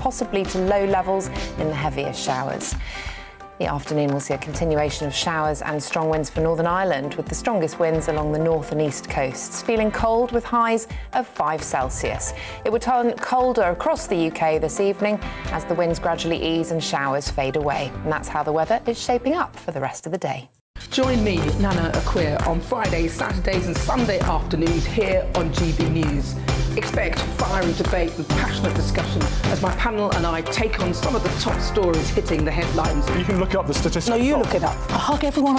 possibly to low levels in the heavier showers. The afternoon will see a continuation of showers and strong winds for Northern Ireland, with the strongest winds along the north and east coasts. Feeling cold with highs of 5 Celsius. It will turn colder across the UK this evening as the winds gradually ease and showers fade away. And that's how the weather is shaping up for the rest of the day. Join me, Nana Akweer, on Fridays, Saturdays and Sunday afternoons here on GB News. Expect fiery debate and passionate discussion as my panel and I take on some of the top stories hitting the headlines. You can look up the statistics. No, you look it up. I hug everyone.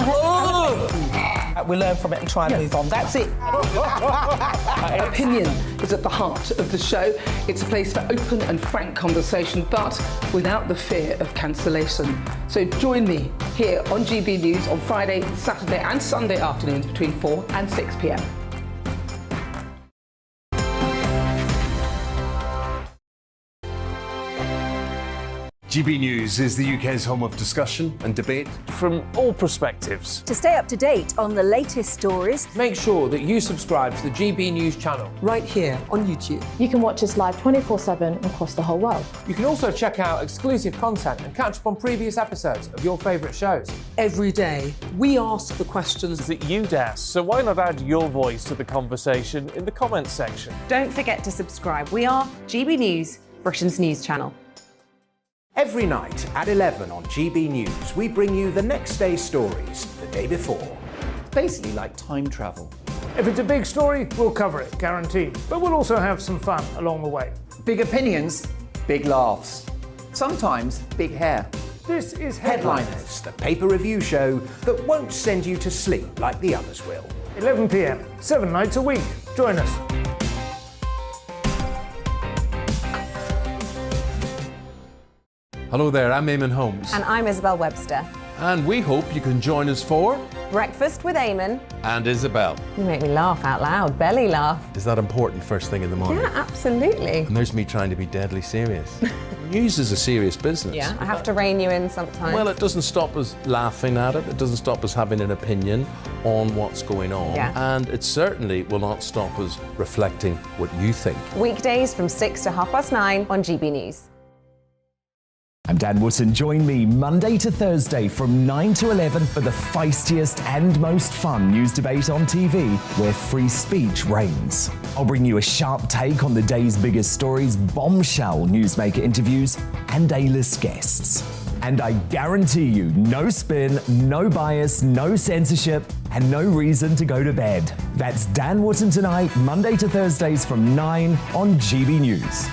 We learn from it and try and move on. That's it. Opinion is at the heart of the show. It's a place for open and frank conversation, but without the fear of cancellation. So join me here on GB News on Friday, Saturday and Sunday afternoons between 4 and 6 p.m. GB News is the UK's home of discussion and debate from all perspectives. To stay up to date on the latest stories, make sure that you subscribe to the GB News channel right here on YouTube. You can watch us live 24/7 across the whole world. You can also check out exclusive content and catch up on previous episodes of your favourite shows. Every day, we ask the questions that you'd ask, so why not add your voice to the conversation in the comments section? Don't forget to subscribe. We are GB News, Britain's news channel. Every night at 11 on GB News, we bring you the next day's stories the day before. Basically like time travel. If it's a big story, we'll cover it, guaranteed. But we'll also have some fun along the way. Big opinions, big laughs. Sometimes big hair. This is Headliners, the paper review show that won't send you to sleep like the others will. 11 p.m, 7 nights a week. Join us. Hello there, I'm Eamon Holmes. And I'm Isabel Webster. And we hope you can join us for Breakfast with Eamon. And Isabel. You make me laugh out loud, belly laugh. Is that important first thing in the morning? Yeah, absolutely. And there's me trying to be deadly serious. News is a serious business. Yeah, I have to rein you in sometimes. Well, it doesn't stop us laughing at it. It doesn't stop us having an opinion on what's going on. Yeah. And it certainly will not stop us reflecting what you think. Weekdays from 6 to 9:30 on GB News. I'm Dan Wootton. Join me Monday to Thursday from 9 to 11 for the feistiest and most fun news debate on TV, where free speech reigns. I'll bring you a sharp take on the day's biggest stories, bombshell newsmaker interviews, and A-list guests. And I guarantee you, no spin, no bias, no censorship, and no reason to go to bed. That's Dan Wootton tonight, Monday to Thursdays from 9 on GB News.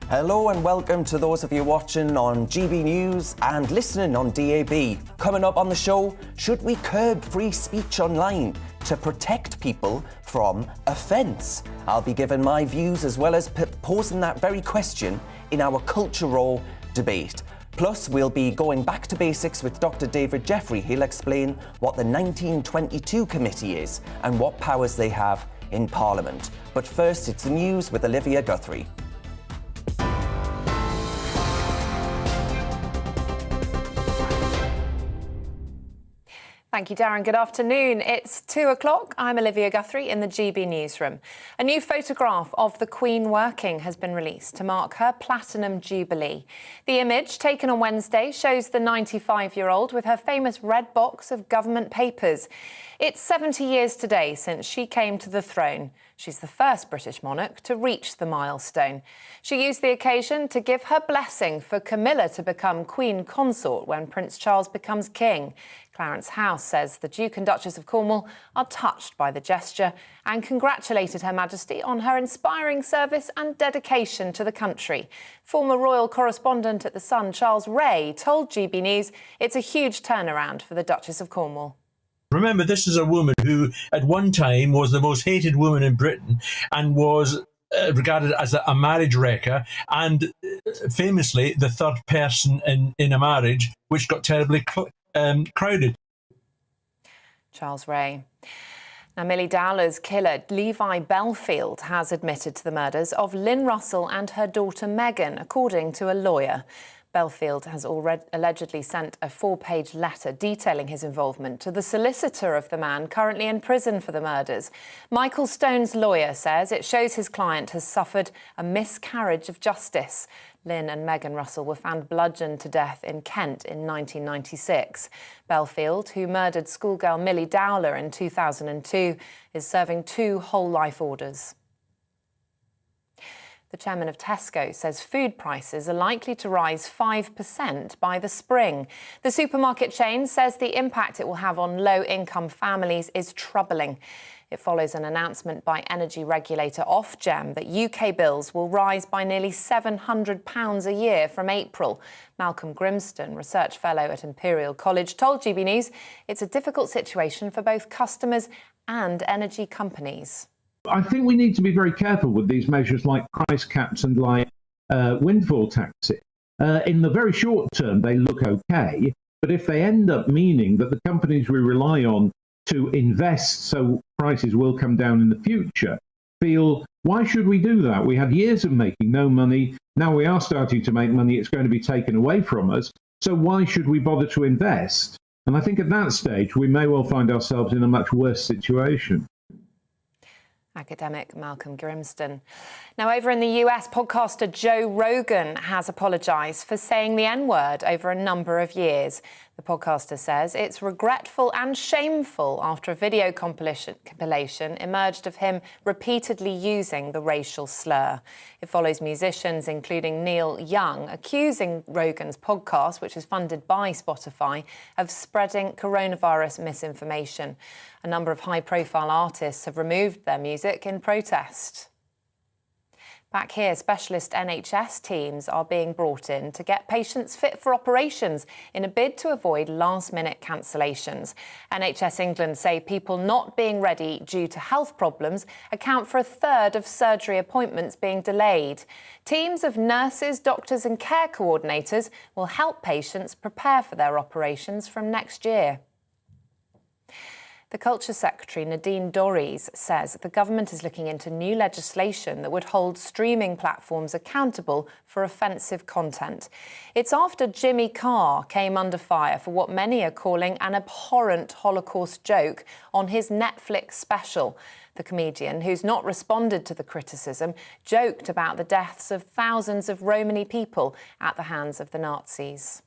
Hello and welcome to those of you watching on GB News and listening on DAB. Coming up on the show, should we curb free speech online to protect people from offence? I'll be giving my views as well as posing that very question in our cultural debate. Plus, we'll be going back to basics with Dr. David Jeffrey. He'll explain what the 1922 committee is and what powers they have in Parliament. But first, it's the news with Olivia Guthrie. Thank you, Darren. Good afternoon. It's 2 o'clock. I'm Olivia Guthrie in the GB newsroom. A new photograph of the Queen working has been released to mark her Platinum Jubilee. The image, taken on Wednesday, shows the 95-year-old with her famous red box of government papers. It's 70 years today since she came to the throne. She's the first British monarch to reach the milestone. She used the occasion to give her blessing for Camilla to become Queen Consort when Prince Charles becomes king. Clarence House says the Duke and Duchess of Cornwall are touched by the gesture and congratulated Her Majesty on her inspiring service and dedication to the country. Former royal correspondent at The Sun, Charles Ray, told GB News it's a huge turnaround for the Duchess of Cornwall. Remember, this is a woman who at one time was the most hated woman in Britain and was regarded as a marriage wrecker and famously the third person in a marriage which got terribly crowded. Charles Ray. Now, Millie Dowler's killer, Levi Belfield, has admitted to the murders of Lynn Russell and her daughter Megan, according to a lawyer. Belfield has already allegedly sent a 4-page letter detailing his involvement to the solicitor of the man currently in prison for the murders. Michael Stone's lawyer says it shows his client has suffered a miscarriage of justice. Lynn and Megan Russell were found bludgeoned to death in Kent in 1996. Belfield, who murdered schoolgirl Millie Dowler in 2002, is serving 2 whole-life orders. The chairman of Tesco says food prices are likely to rise 5% by the spring. The supermarket chain says the impact it will have on low-income families is troubling. It follows an announcement by energy regulator Ofgem that UK bills will rise by nearly £700 a year from April. Malcolm Grimston, research fellow at Imperial College, told GB News it's a difficult situation for both customers and energy companies. I think we need to be very careful with these measures like price caps and like windfall taxes. In the very short term, they look okay, but if they end up meaning that the companies we rely on to invest so prices will come down in the future feel, why should we do that? We had years of making no money. Now we are starting to make money. It's going to be taken away from us. So why should we bother to invest? And I think at that stage, we may well find ourselves in a much worse situation. Academic Malcolm Grimston. Now, over in the US, podcaster Joe Rogan has apologised for saying the N-word over a number of years. The podcaster says it's regretful and shameful after a video compilation emerged of him repeatedly using the racial slur. It follows musicians, including Neil Young, accusing Rogan's podcast, which is funded by Spotify, of spreading coronavirus misinformation. A number of high-profile artists have removed their music in protest. Back here, specialist NHS teams are being brought in to get patients fit for operations in a bid to avoid last-minute cancellations. NHS England say people not being ready due to health problems account for 1/3 of surgery appointments being delayed. Teams of nurses, doctors and care coordinators will help patients prepare for their operations from next year. The Culture Secretary, Nadine Dorries, says the government is looking into new legislation that would hold streaming platforms accountable for offensive content. It's after Jimmy Carr came under fire for what many are calling an abhorrent Holocaust joke on his Netflix special. The comedian, who's not responded to the criticism, joked about the deaths of thousands of Romani people at the hands of the Nazis.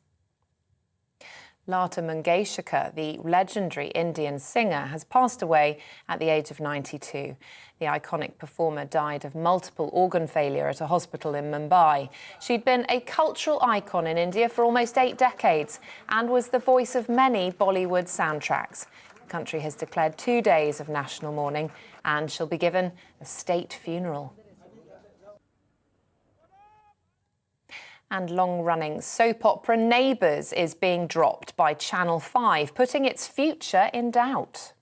Lata Mangeshkar, the legendary Indian singer, has passed away at the age of 92. The iconic performer died of multiple organ failure at a hospital in Mumbai. She'd been a cultural icon in India for almost 8 decades and was the voice of many Bollywood soundtracks. The country has declared 2 days of national mourning and she'll be given a state funeral. And long-running soap opera Neighbours is being dropped by Channel 5, putting its future in doubt.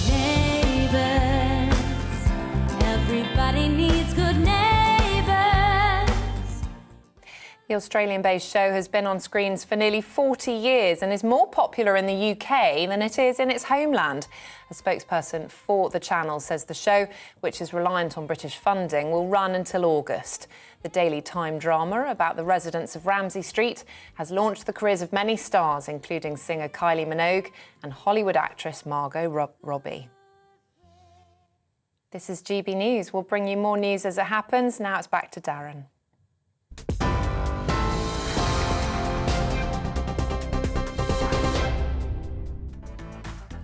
Neighbours, everybody needs good neighbours. The Australian-based show has been on screens for nearly 40 years and is more popular in the UK than it is in its homeland. A spokesperson for the channel says the show, which is reliant on British funding, will run until August. The Daily Time drama about the residents of Ramsay Street has launched the careers of many stars, including singer Kylie Minogue and Hollywood actress Margot Robbie. This is GB News. We'll bring you more news as it happens. Now it's back to Darren.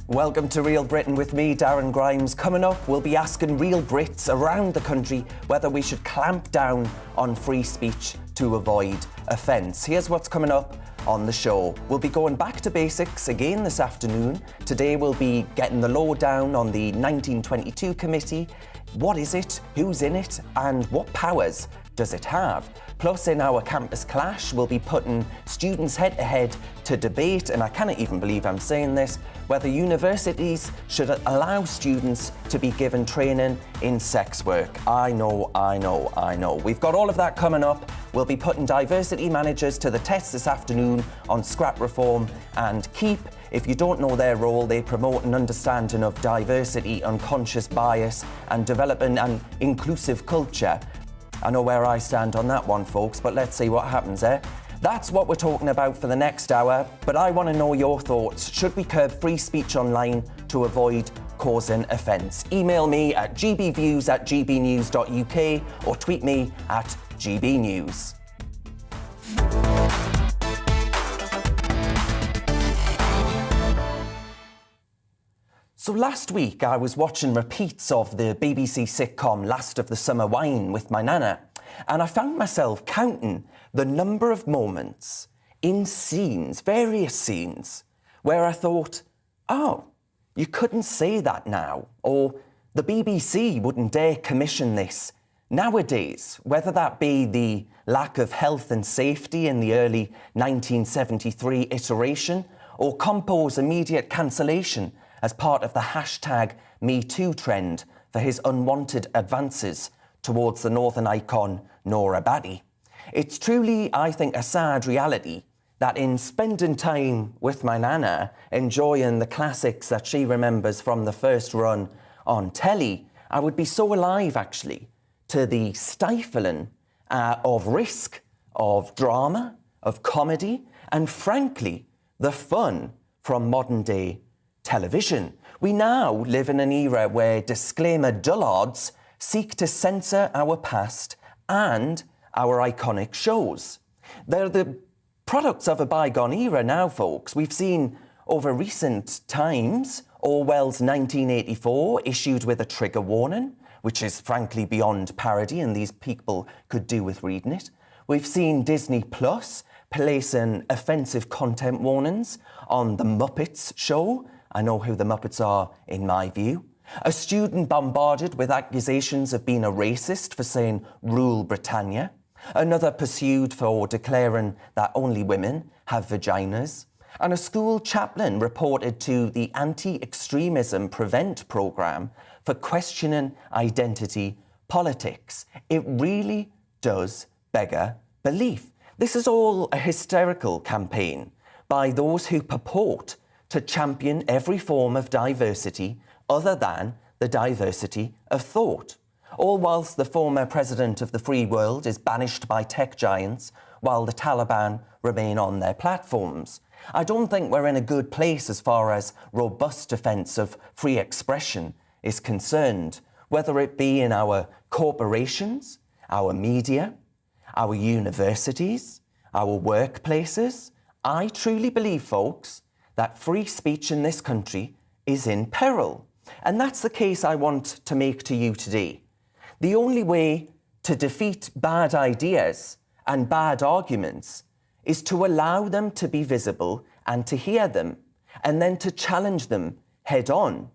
Welcome to Real Britain with me, Darren Grimes. Coming up, we'll be asking real Brits around the country whether we should clamp down on free speech to avoid offence. Here's what's coming up on the show. We'll be going back to basics again this afternoon. Today we'll be getting the lowdown on the 1922 committee. What is it, who's in it, and what powers does it have? Plus, in our Campus Clash, we'll be putting students head-to-head to debate, and I cannot even believe I'm saying this, whether universities should allow students to be given training in sex work. I know. We've got all of that coming up. We'll be putting diversity managers to the test this afternoon on scrap reform and KEEP. If you don't know their role, they promote an understanding of diversity, unconscious bias, and developing an inclusive culture. I know where I stand on that one, folks, but let's see what happens, eh? That's what we're talking about for the next hour, but I want to know your thoughts. Should we curb free speech online to avoid causing offence? Email me at gbviews@gbnews.uk or tweet me at gbnews. So last week I was watching repeats of the BBC sitcom Last of the Summer Wine with my nana, and I found myself counting the number of moments in scenes, various scenes, where I thought, oh, you couldn't say that now, or the BBC wouldn't dare commission this nowadays, whether that be the lack of health and safety in the early 1973 iteration, or Compo's immediate cancellation as part of the hashtag #MeToo trend for his unwanted advances towards the Northern icon Nora Baddy. It's truly, I think, a sad reality that in spending time with my nana, enjoying the classics that she remembers from the first run on telly, I would be so alive, actually, to the stifling of risk, of drama, of comedy, and frankly, the fun from modern-day television. We now live in an era where disclaimer dullards seek to censor our past and our iconic shows. They're the products of a bygone era now, folks. We've seen over recent times Orwell's 1984 issued with a trigger warning, which is frankly beyond parody, and these people could do with reading it. We've seen Disney Plus placing offensive content warnings on The Muppets show. I know who the Muppets are, in my view. A student bombarded with accusations of being a racist for saying "Rule Britannia." Another pursued for declaring that only women have vaginas. And a school chaplain reported to the Anti-Extremism Prevent programme for questioning identity politics. It really does beggar belief. This is all a hysterical campaign by those who purport to champion every form of diversity other than the diversity of thought. All whilst the former president of the free world is banished by tech giants while the Taliban remain on their platforms. I don't think we're in a good place as far as robust defence of free expression is concerned, whether it be in our corporations, our media, our universities, our workplaces. I truly believe, folks, that free speech in this country is in peril. And that's the case I want to make to you today. The only way to defeat bad ideas and bad arguments is to allow them to be visible and to hear them, and then to challenge them head on.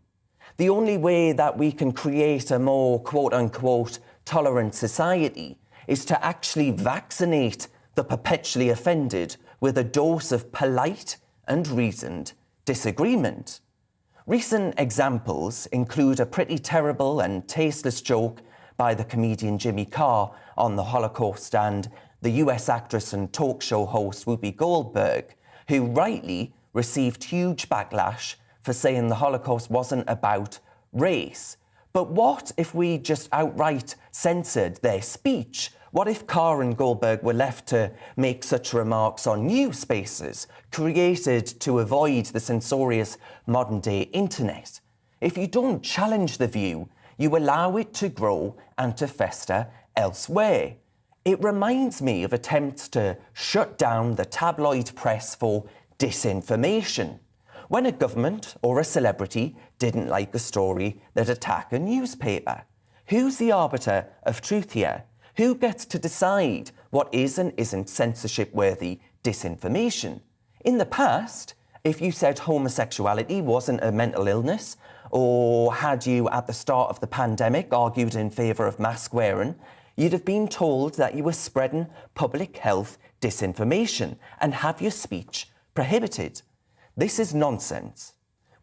The only way that we can create a more quote-unquote tolerant society is to actually vaccinate the perpetually offended with a dose of polite and reasoned disagreement. Recent examples include a pretty terrible and tasteless joke by the comedian Jimmy Carr on the Holocaust and the US actress and talk show host Whoopi Goldberg, who rightly received huge backlash for saying the Holocaust wasn't about race. But what if we just outright censored their speech? What if Carr and Goldberg were left to make such remarks on new spaces created to avoid the censorious modern-day internet? If you don't challenge the view, you allow it to grow and to fester elsewhere. It reminds me of attempts to shut down the tabloid press for disinformation. When a government or a celebrity didn't like a story that attacked a newspaper. Who's the arbiter of truth here? Who gets to decide what is and isn't censorship-worthy disinformation? In the past, if you said homosexuality wasn't a mental illness, or had you, at the start of the pandemic, argued in favour of mask wearing, you'd have been told that you were spreading public health disinformation and have your speech prohibited. This is nonsense.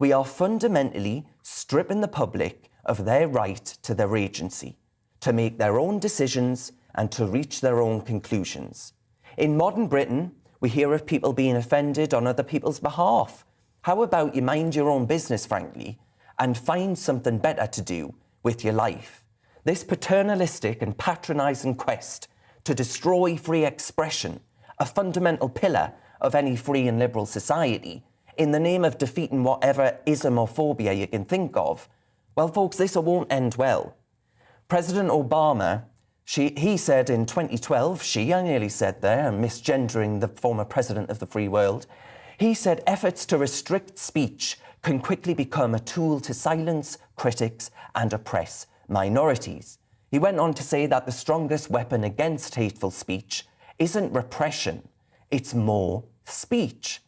We are fundamentally stripping the public of their right to their agency, to make their own decisions and to reach their own conclusions. In modern Britain, we hear of people being offended on other people's behalf. How about you mind your own business, frankly, and find something better to do with your life? This paternalistic and patronising quest to destroy free expression, a fundamental pillar of any free and liberal society, in the name of defeating whatever Islamophobia you can think of, well, folks, this won't end well. President Obama, he said in 2012, I nearly said there, misgendering the former president of the free world, he said efforts to restrict speech can quickly become a tool to silence critics and oppress minorities. He went on to say that the strongest weapon against hateful speech isn't repression, it's more speech.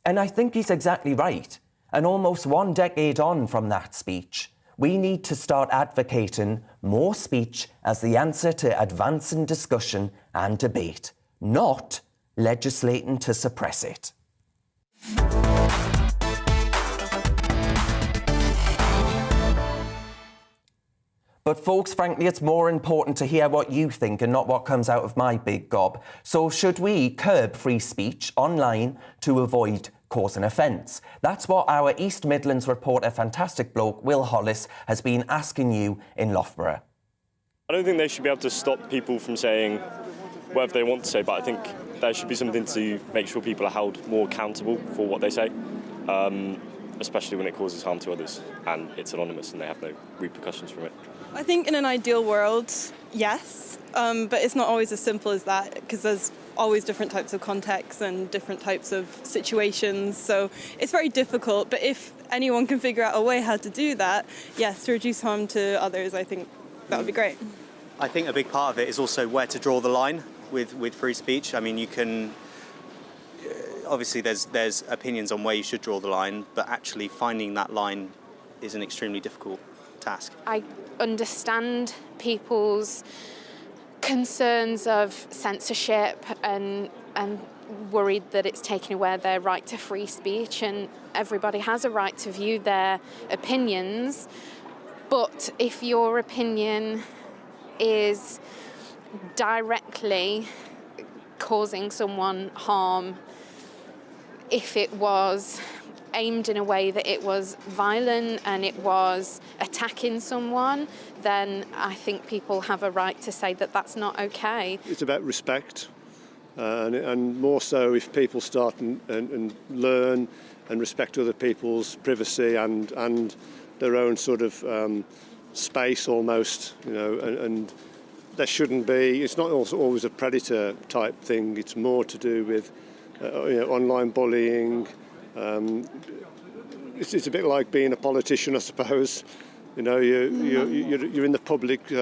And I think he's exactly right. And almost 1 decade on from that speech, we need to start advocating more speech as the answer to advancing discussion and debate, not legislating to suppress it. But folks, frankly, it's more important to hear what you think and not what comes out of my big gob. So should we curb free speech online to avoid causing offence? That's what our East Midlands reporter, fantastic bloke, Will Hollis, has been asking you in Loughborough. I don't think they should be able to stop people from saying whatever they want to say, but I think there should be something to make sure people are held more accountable for what they say, especially when it causes harm to others and it's anonymous and they have no repercussions from it. I think in an ideal world, yes, but it's not always as simple as that because there's always different types of contexts and different types of situations, so it's very difficult. But if anyone can figure out a way how to do that, yes, to reduce harm to others, I think that would be great. I think a big part of it is also where to draw the line with free speech. I mean, you can obviously there's opinions on where you should draw the line, but actually finding that line is an extremely difficult task. I understand people's concerns of censorship and worried that it's taking away their right to free speech, and everybody has a right to view their opinions. But if your opinion is directly causing someone harm, if it was aimed in a way that it was violent and it was attacking someone, then I think people have a right to say that that's not okay. It's about respect, and more so if people start and learn and respect other people's privacy and their own sort of space almost, you know, and there shouldn't be, it's not also always a predator type thing, it's more to do with online bullying. It's a bit like being a politician, I suppose. You know, you're in the public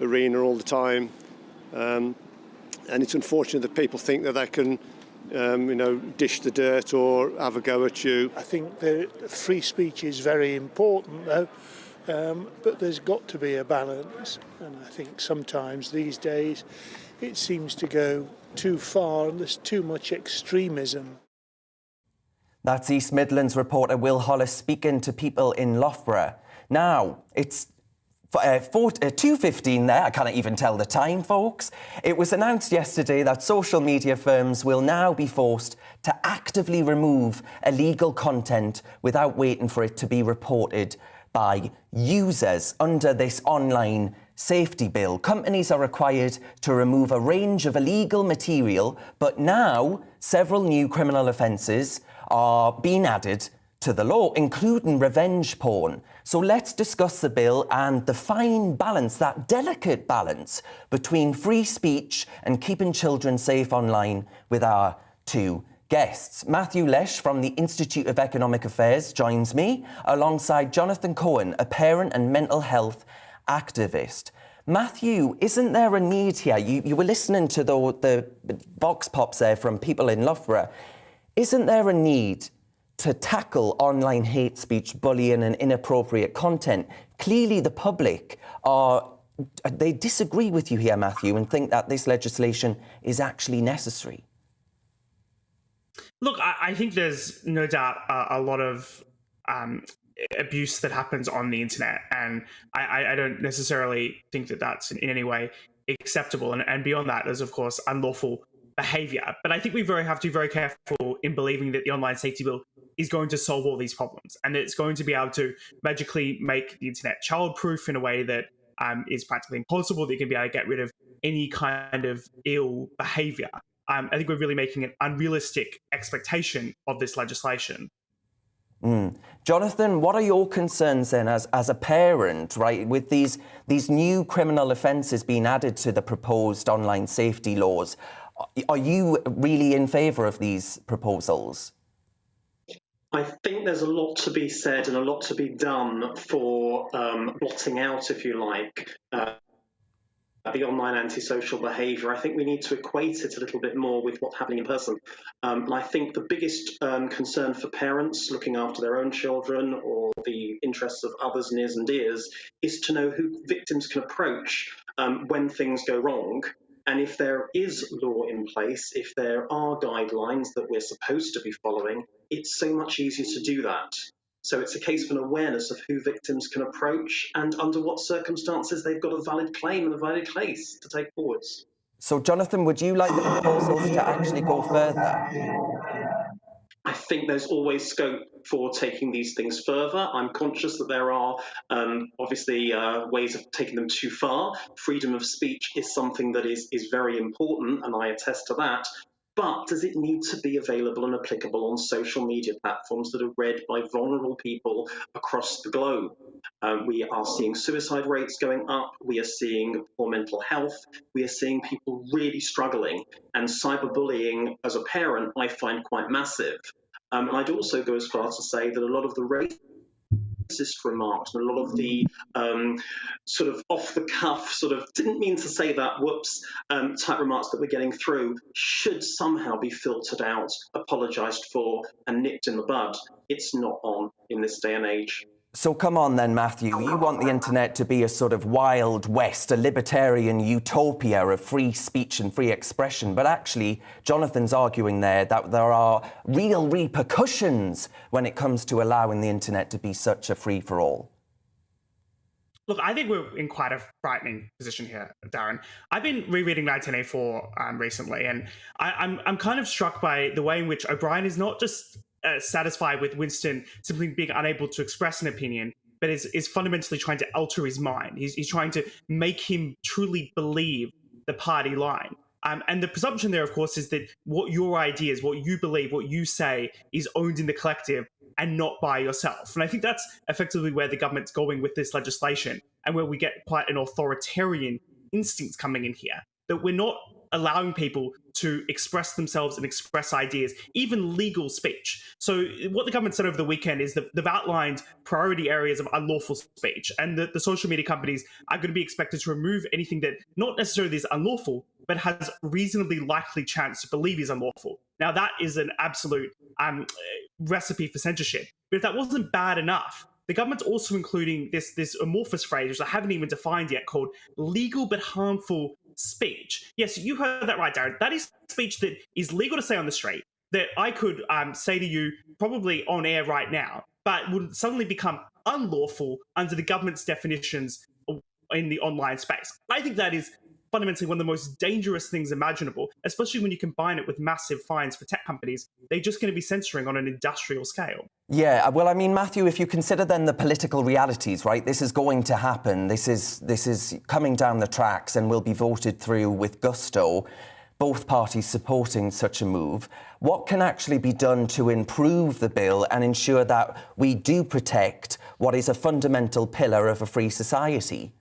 arena all the time, and it's unfortunate that people think that they can, dish the dirt or have a go at you. I think that free speech is very important, though, but there's got to be a balance, and I think sometimes these days it seems to go too far and there's too much extremism. That's East Midlands reporter Will Hollis speaking to people in Loughborough. Now, it's 2:15 there. I can't even tell the time, folks. It was announced yesterday that social media firms will now be forced to actively remove illegal content without waiting for it to be reported by users under this online safety bill. Companies are required to remove a range of illegal material, but now several new criminal offences are being added to the law, including revenge porn. So let's discuss the bill and the fine balance, that delicate balance between free speech and keeping children safe online with our two guests. Matthew Lesh from the Institute of Economic Affairs joins me, alongside Jonathan Cohen, a parent and mental health activist. Matthew, isn't there a need here? You were listening to the vox pops there from people in Loughborough. Isn't there a need to tackle online hate speech, bullying and inappropriate content? Clearly the public they disagree with you here, Matthew, and think that this legislation is actually necessary. Look, I think there's no doubt a lot of abuse that happens on the internet, and I don't necessarily think that that's in any way acceptable. And beyond that, there's of course unlawful behaviour. But I think we have to be very careful in believing that the online safety bill is going to solve all these problems, and it's going to be able to magically make the internet child-proof in a way that is practically impossible, that you're going to be able to get rid of any kind of ill behaviour. I think we're really making an unrealistic expectation of this legislation. Jonathan, what are your concerns then as a parent, right, with these new criminal offences being added to the proposed online safety laws? Are you really in favour of these proposals? I think there's a lot to be said and a lot to be done for blotting out, if you like, the online antisocial behaviour. I think we need to equate it a little bit more with what's happening in person. And I think the biggest concern for parents looking after their own children or the interests of others nears and dears is to know who victims can approach when things go wrong. And if there is law in place, if there are guidelines that we're supposed to be following, it's so much easier to do that. So it's a case of an awareness of who victims can approach and under what circumstances they've got a valid claim and a valid case to take forwards. So, Jonathan, would you like the proposals to actually go further? I think there's always scope for taking these things further. I'm conscious that there are obviously ways of taking them too far. Freedom of speech is something that is very important, and I attest to that. But does it need to be available and applicable on social media platforms that are read by vulnerable people across the globe? We are seeing suicide rates going up. We are seeing poor mental health. We are seeing people really struggling. And cyberbullying, as a parent, I find quite massive. And I'd also go as far as to say that a lot of the racist remarks and a lot of the sort of off-the-cuff, sort of didn't mean to say that, whoops, type remarks that we're getting through should somehow be filtered out, apologised for and nipped in the bud. It's not on in this day and age. So come on then, Matthew, you want the internet to be a sort of wild west, a libertarian utopia of free speech and free expression, but actually Jonathan's arguing there that there are real repercussions when it comes to allowing the internet to be such a free-for-all. Look, I think we're in quite a frightening position here, Darren. I've been rereading 1984 recently, and I'm kind of struck by the way in which O'Brien is not just satisfied with Winston simply being unable to express an opinion, but is fundamentally trying to alter his mind. He's trying to make him truly believe the party line. And the presumption there, of course, is that what your ideas, what you believe, what you say is owned in the collective and not by yourself. And I think that's effectively where the government's going with this legislation and where we get quite an authoritarian instinct coming in here, that we're not allowing people to express themselves and express ideas, even legal speech. So what the government said over the weekend is that they've outlined priority areas of unlawful speech, and the social media companies are going to be expected to remove anything that not necessarily is unlawful, but has reasonably likely chance to believe is unlawful. Now, that is an absolute recipe for censorship. But if that wasn't bad enough, the government's also including this amorphous phrase, which I haven't even defined yet, called legal but harmful speech. Yes, you heard that right, Darren. That is speech that is legal to say on the street, that I could say to you probably on air right now, but would suddenly become unlawful under the government's definitions in the online space. I think that is fundamentally one of the most dangerous things imaginable, especially when you combine it with massive fines for tech companies. They're just going to be censoring on an industrial scale. Yeah, well, I mean, Matthew, if you consider then the political realities, right, this is going to happen. This is coming down the tracks and will be voted through with gusto, both parties supporting such a move. What can actually be done to improve the bill and ensure that we do protect what is a fundamental pillar of a free society?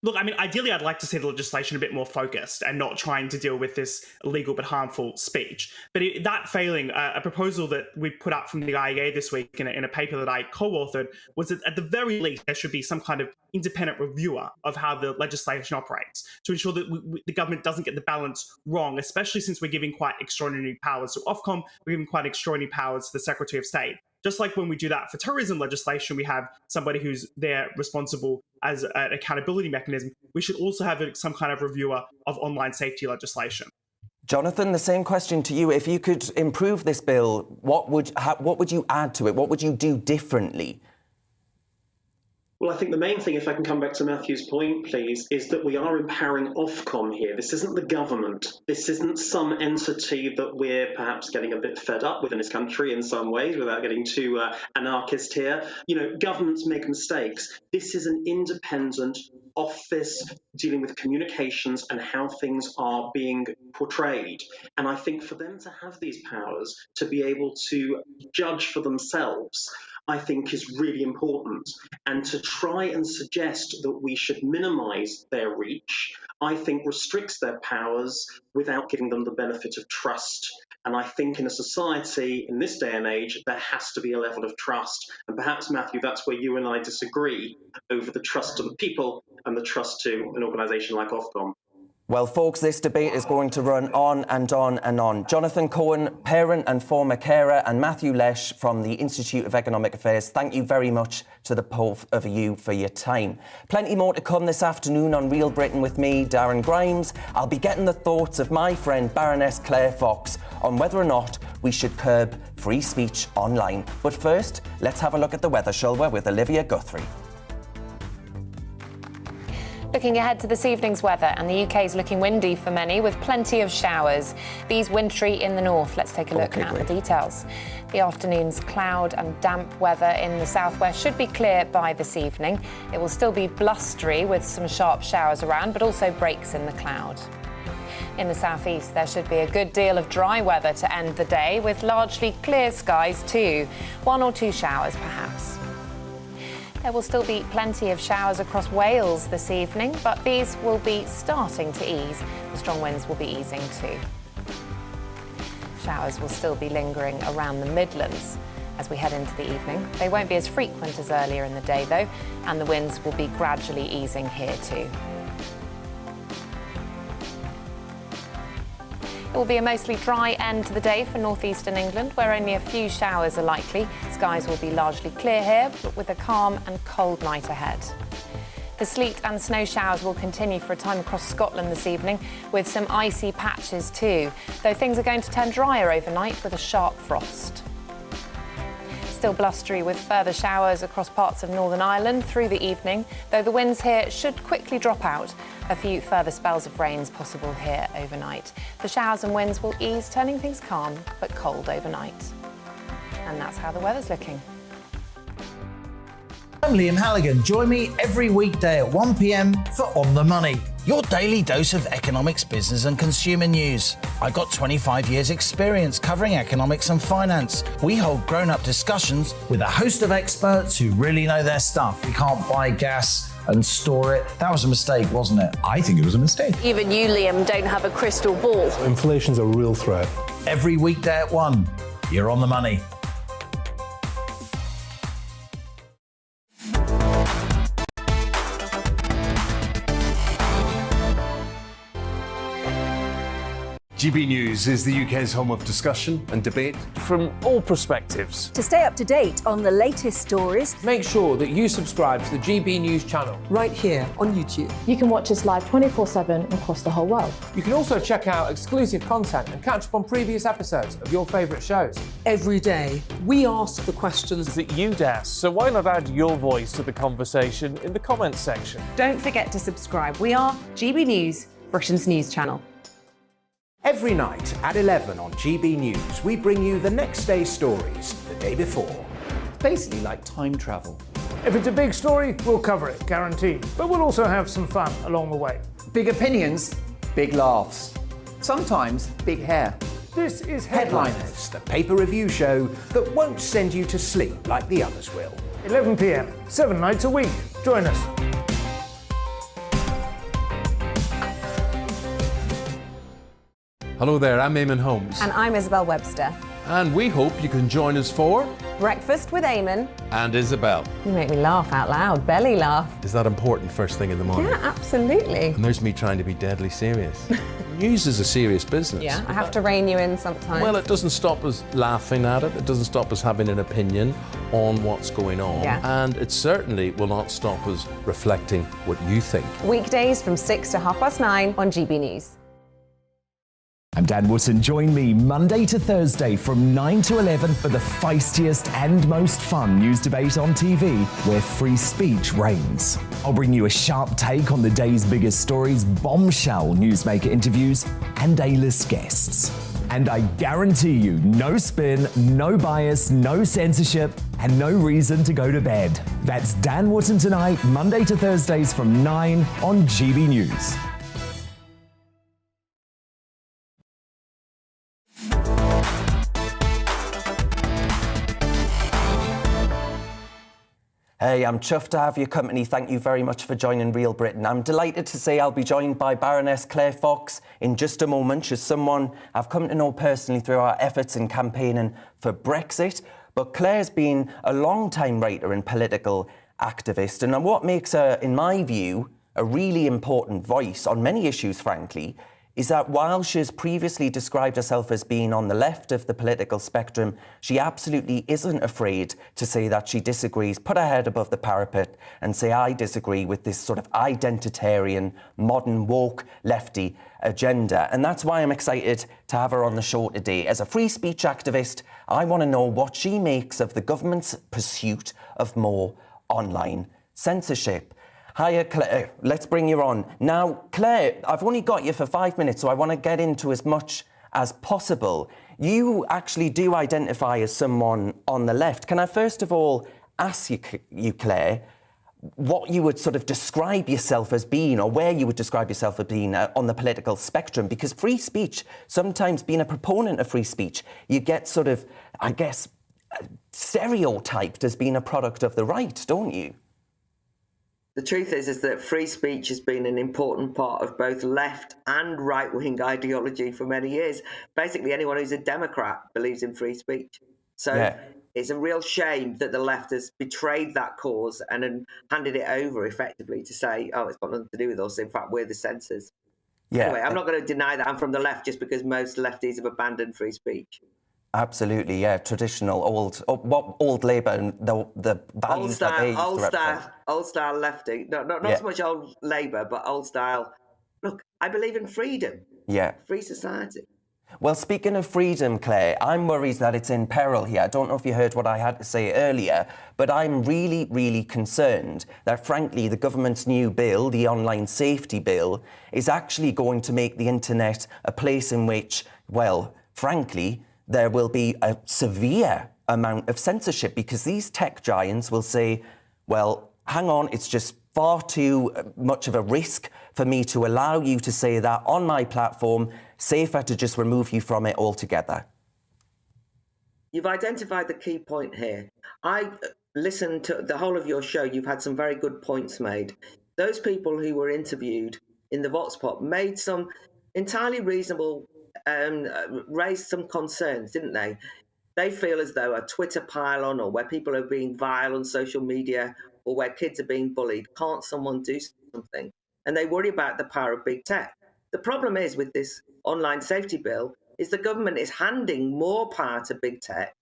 Look, I mean, ideally, I'd like to see the legislation a bit more focused and not trying to deal with this illegal but harmful speech. But that failing, a proposal that we put up from the IEA this week in a paper that I co-authored was that at the very least, there should be some kind of independent reviewer of how the legislation operates to ensure that the government doesn't get the balance wrong, especially since we're giving quite extraordinary powers to Ofcom, we're giving quite extraordinary powers to the Secretary of State. Just like when we do that for terrorism legislation, we have somebody who's there responsible as an accountability mechanism. We should also have some kind of reviewer of online safety legislation. Jonathan, the same question to you. If you could improve this bill, what would you add to it? What would you do differently? Well, I think the main thing, if I can come back to Matthew's point, please, is that we are empowering Ofcom here. This isn't the government. This isn't some entity that we're perhaps getting a bit fed up with in this country in some ways, without getting too anarchist here. You know, governments make mistakes. This is an independent office dealing with communications and how things are being portrayed. And I think for them to have these powers, to be able to judge for themselves, I think is really important. And to try and suggest that we should minimise their reach, I think restricts their powers without giving them the benefit of trust. And I think in a society, in this day and age, there has to be a level of trust. And perhaps, Matthew, that's where you and I disagree over the trust to the people and the trust to an organisation like Ofcom. Well, folks, this debate is going to run on and on and on. Jonathan Cohen, parent and former carer, and Matthew Lesh from the Institute of Economic Affairs, thank you very much to the both of you for your time. Plenty more to come this afternoon on Real Britain with me, Darren Grimes. I'll be getting the thoughts of my friend Baroness Claire Fox on whether or not we should curb free speech online. But first, let's have a look at the weather, shall we, with Olivia Guthrie. Looking ahead to this evening's weather, and the UK is looking windy for many, with plenty of showers. These wintry in the north. Let's take a look at the details. The afternoon's cloud and damp weather in the southwest should be clear by this evening. It will still be blustery with some sharp showers around, but also breaks in the cloud. In the southeast, there should be a good deal of dry weather to end the day, with largely clear skies too. 1 or 2 showers perhaps. There will still be plenty of showers across Wales this evening, but these will be starting to ease. The strong winds will be easing too. Showers will still be lingering around the Midlands as we head into the evening. They won't be as frequent as earlier in the day though, and the winds will be gradually easing here too. It will be a mostly dry end to the day for northeastern England, where only a few showers are likely. Skies will be largely clear here, but with a calm and cold night ahead. The sleet and snow showers will continue for a time across Scotland this evening, with some icy patches too, though things are going to turn drier overnight with a sharp frost. Still blustery with further showers across parts of Northern Ireland through the evening, though the winds here should quickly drop out. A few further spells of rain is possible here overnight. The showers and winds will ease, turning things calm but cold overnight. And that's how the weather's looking. I'm Liam Halligan. Join me every weekday at 1 p.m. for On the Money, your daily dose of economics, business and consumer news. I've got 25 years experience covering economics and finance. We hold grown-up discussions with a host of experts who really know their stuff. We can't buy gas and store it. That was a mistake, wasn't it? I think it was a mistake. Even you, Liam, don't have a crystal ball. Inflation's a real threat. Every weekday at 1, you're On the Money. GB News is the UK's home of discussion and debate from all perspectives. To stay up to date on the latest stories, make sure that you subscribe to the GB News channel right here on YouTube. You can watch us live 24/7 across the whole world. You can also check out exclusive content and catch up on previous episodes of your favourite shows. Every day, we ask the questions that you'd ask, so why not add your voice to the conversation in the comments section? Don't forget to subscribe. We are GB News, Britain's news channel. Every night at 11 on GB News, we bring you the next day's stories the day before. Basically like time travel. If it's a big story, we'll cover it, guaranteed. But we'll also have some fun along the way. Big opinions, big laughs. Sometimes big hair. This is Headliners, the paper review show that won't send you to sleep like the others will. 11 p.m, 7 nights a week. Join us. Hello there, I'm Eamon Holmes. And I'm Isabel Webster. And we hope you can join us for Breakfast with Eamon and Isabel. You make me laugh out loud, belly laugh. Is that important first thing in the morning? Yeah, absolutely. And there's me trying to be deadly serious. News is a serious business. Yeah, I have to rein you in sometimes. Well, it doesn't stop us laughing at it. It doesn't stop us having an opinion on what's going on. Yeah. And it certainly will not stop us reflecting what you think. Weekdays from 6 to 9:30 on GB News. I'm Dan Wootton. Join me Monday to Thursday from 9 to 11 for the feistiest and most fun news debate on TV, where free speech reigns. I'll bring you a sharp take on the day's biggest stories, bombshell newsmaker interviews, and A-list guests. And I guarantee you, no spin, no bias, no censorship, and no reason to go to bed. That's Dan Wootton Tonight, Monday to Thursdays from 9 on GB News. Hey, I'm chuffed to have your company. Thank you very much for joining Real Britain. I'm delighted to say I'll be joined by Baroness Claire Fox in just a moment. She's someone I've come to know personally through our efforts in campaigning for Brexit. But Claire's been a long-time writer and political activist. And what makes her, in my view, a really important voice on many issues, frankly, is that while she's previously described herself as being on the left of the political spectrum, she absolutely isn't afraid to say that she disagrees, put her head above the parapet and say, I disagree with this sort of identitarian, modern, woke, lefty agenda. And that's why I'm excited to have her on the show today. As a free speech activist, I want to know what she makes of the government's pursuit of more online censorship. Hiya, Claire. Let's bring you on. Now, Claire, I've only got you for 5 minutes, so I want to get into as much as possible. You actually do identify as someone on the left. Can I first of all ask you, Claire, what you would sort of describe yourself as being, or where you would describe yourself as being on the political spectrum? Because free speech, sometimes being a proponent of free speech, you get sort of, I guess, stereotyped as being a product of the right, don't you? The truth is that free speech has been an important part of both left and right-wing ideology for many years. Basically, anyone who's a Democrat believes in free speech. So it's a real shame that the left has betrayed that cause and then handed it over effectively to say, oh, it's got nothing to do with us. In fact, we're the censors. Anyway, I'm not going to deny that I'm from the left just because most lefties have abandoned free speech. Absolutely, yeah. Traditional, old Labour and the values that they used to represent. Old style lefty. Not so much old Labour, but old style. Look, I believe in freedom. Yeah. Free society. Well, speaking of freedom, Claire, I'm worried that it's in peril here. I don't know if you heard what I had to say earlier, but I'm really, really concerned that, frankly, the government's new bill, the online safety bill, is actually going to make the internet a place in which, well, frankly, there will be a severe amount of censorship, because these tech giants will say, well, hang on, it's just far too much of a risk for me to allow you to say that on my platform, safer to just remove you from it altogether. You've identified the key point here. I listened to the whole of your show. You've had some very good points made. Those people who were interviewed in the Vox Pop made some entirely reasonable raised some concerns, didn't they? They feel as though a Twitter pile-on, or where people are being vile on social media, or where kids are being bullied, can't someone do something? And they worry about the power of big tech. The problem is with this online safety bill is the government is handing more power to big tech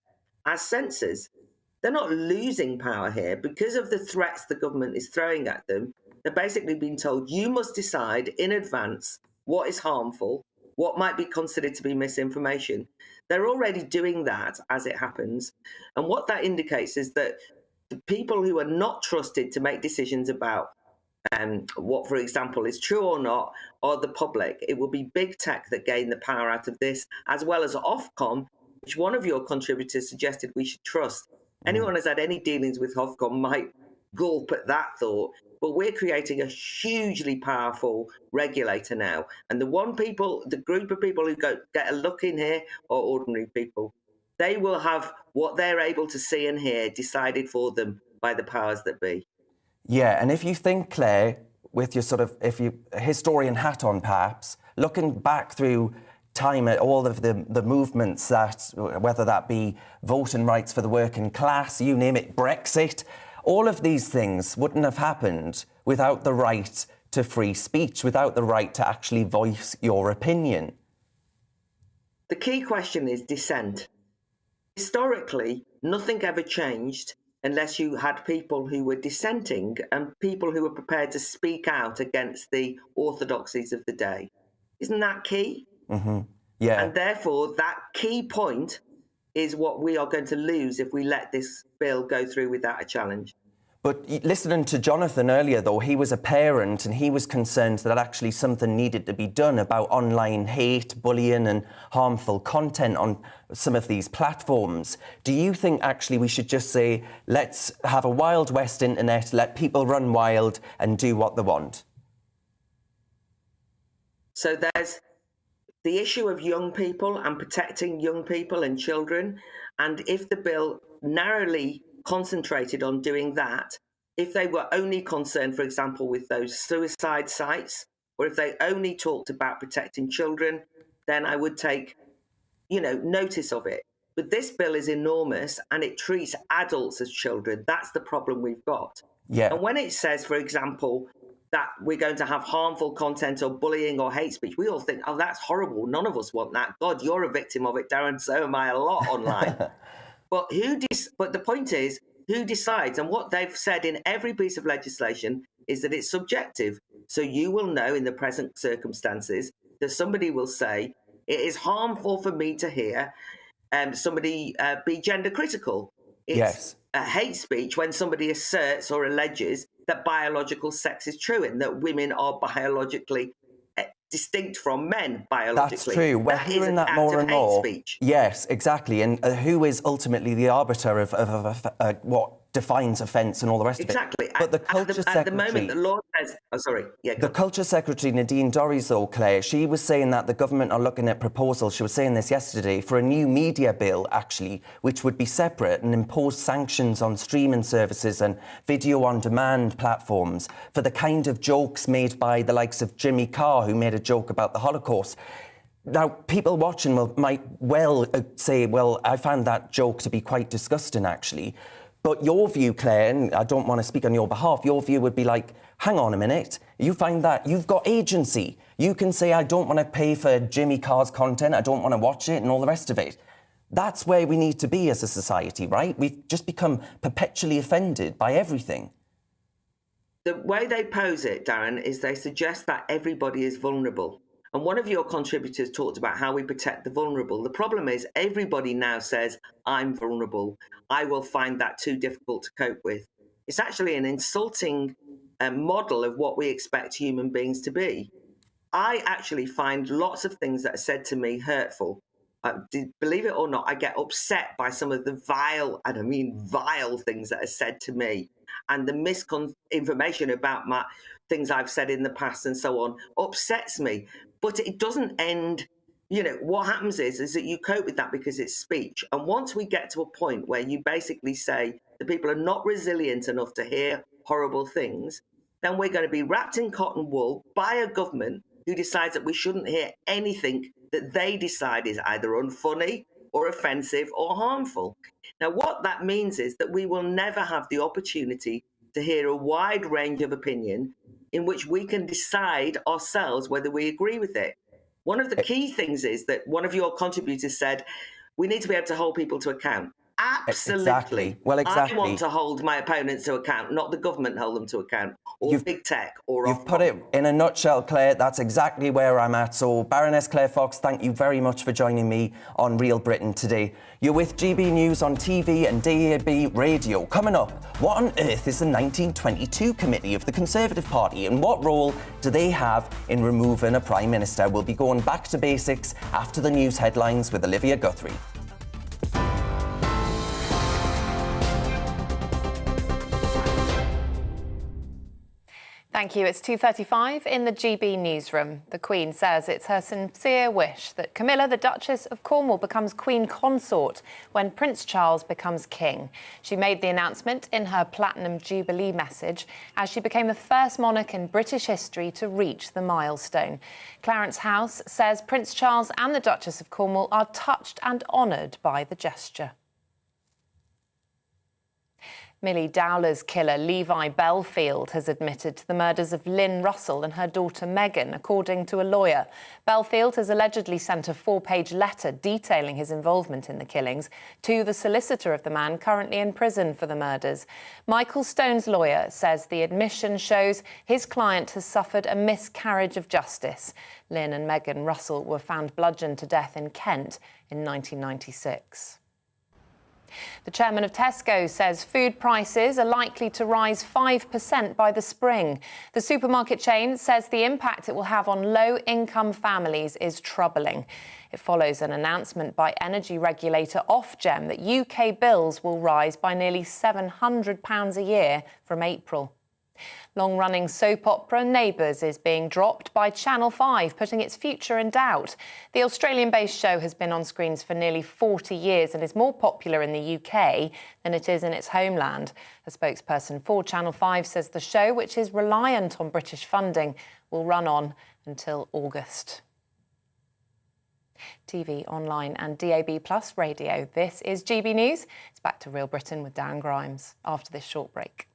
as censors. They're not losing power here because of the threats the government is throwing at them. They're basically being told, you must decide in advance what is harmful, what might be considered to be misinformation. They're already doing that as it happens. And what that indicates is that the people who are not trusted to make decisions about what, for example, is true or not, are the public. It will be big tech that gain the power out of this, as well as Ofcom, which one of your contributors suggested we should trust. Anyone who's had any dealings with Ofcom might gulp at that thought. But we're creating a hugely powerful regulator now. And the group of people who get a look in here are ordinary people. They will have what they're able to see and hear decided for them by the powers that be. Yeah, and if you think, Claire, with your sort of, if you historian hat on perhaps, looking back through time at all of the movements that, whether that be voting rights for the working class, you name it, Brexit, all of these things wouldn't have happened without the right to free speech, without the right to actually voice your opinion. The key question is dissent. Historically, nothing ever changed unless you had people who were dissenting and people who were prepared to speak out against the orthodoxies of the day. Isn't that key? Mm-hmm. Yeah. And therefore, that key point is what we are going to lose if we let this bill go through without a challenge. But listening to Jonathan earlier, though, he was a parent and he was concerned that actually something needed to be done about online hate, bullying and harmful content on some of these platforms. Do you think actually we should just say, let's have a Wild West internet, let people run wild and do what they want? So there's the issue of young people and protecting young people and children. And if the bill narrowly concentrated on doing that, if they were only concerned, for example, with those suicide sites, or if they only talked about protecting children, then I would take, notice of it. But this bill is enormous and it treats adults as children. That's the problem we've got. Yeah. And when it says, for example, that we're going to have harmful content or bullying or hate speech, we all think, oh, that's horrible. None of us want that. God, you're a victim of it, Darren. So am I a lot online. But but the point is, who decides? And what they've said in every piece of legislation is that it's subjective. So you will know in the present circumstances that somebody will say, it is harmful for me to hear somebody be gender critical. It's hate speech when somebody asserts or alleges that biological sex is true and that women are biologically distinct from men biologically. That's true. We're hearing that more and more. Speech. Yes, exactly. And who is ultimately the arbiter of what defines offence and all the rest of it? Exactly. But the culture secretary... At the moment, the law says... Oh, sorry. Yeah, the culture secretary, Nadine Dorries, though, Claire, she was saying that the government are looking at proposals, she was saying this yesterday, for a new media bill, actually, which would be separate and impose sanctions on streaming services and video-on-demand platforms for the kind of jokes made by the likes of Jimmy Carr, who made a joke about the Holocaust. Now, people watching might well say, well, I found that joke to be quite disgusting, actually. But your view, Claire, and I don't want to speak on your behalf, your view would be like, hang on a minute, you find that you've got agency. You can say, I don't want to pay for Jimmy Carr's content, I don't want to watch it, and all the rest of it. That's where we need to be as a society, right? We've just become perpetually offended by everything. The way they pose it, Darren, is they suggest that everybody is vulnerable. And one of your contributors talked about how we protect the vulnerable. The problem is everybody now says, I'm vulnerable. I will find that too difficult to cope with. It's actually an insulting model of what we expect human beings to be. I actually find lots of things that are said to me hurtful. Believe it or not, I get upset by some of the vile, and I mean vile things that are said to me. And the misinformation about things I've said in the past and so on upsets me. But it doesn't end, what happens is that you cope with that because it's speech. And once we get to a point where you basically say that people are not resilient enough to hear horrible things, then we're going to be wrapped in cotton wool by a government who decides that we shouldn't hear anything that they decide is either unfunny or offensive or harmful. Now, what that means is that we will never have the opportunity to hear a wide range of opinion in which we can decide ourselves whether we agree with it. One of the key things is that one of your contributors said, we need to be able to hold people to account. Absolutely. Exactly. Well, exactly. I want to hold my opponents to account, not the government hold them to account, or big tech, or... You've put it in a nutshell, Claire. That's exactly where I'm at. So, Baroness Claire Fox, thank you very much for joining me on Real Britain today. You're with GB News on TV and DAB Radio. Coming up, what on earth is the 1922 Committee of the Conservative Party, and what role do they have in removing a Prime Minister? We'll be going back to basics after the news headlines with Olivia Guthrie. Thank you. It's 2:35 in the GB newsroom. The Queen says it's her sincere wish that Camilla, the Duchess of Cornwall, becomes Queen Consort when Prince Charles becomes King. She made the announcement in her Platinum Jubilee message as she became the first monarch in British history to reach the milestone. Clarence House says Prince Charles and the Duchess of Cornwall are touched and honoured by the gesture. Millie Dowler's killer, Levi Belfield, has admitted to the murders of Lynn Russell and her daughter Megan, according to a lawyer. Belfield has allegedly sent a 4-page letter detailing his involvement in the killings to the solicitor of the man currently in prison for the murders. Michael Stone's lawyer says the admission shows his client has suffered a miscarriage of justice. Lynn and Megan Russell were found bludgeoned to death in Kent in 1996. The chairman of Tesco says food prices are likely to rise 5% by the spring. The supermarket chain says the impact it will have on low-income families is troubling. It follows an announcement by energy regulator Ofgem that UK bills will rise by nearly £700 a year from April. Long-running soap opera Neighbours is being dropped by Channel 5, putting its future in doubt. The Australian-based show has been on screens for nearly 40 years and is more popular in the UK than it is in its homeland. A spokesperson for Channel 5 says the show, which is reliant on British funding, will run on until August. TV, online and DAB+ radio. This is GB News. It's back to Real Britain with Darren Grimes after this short break.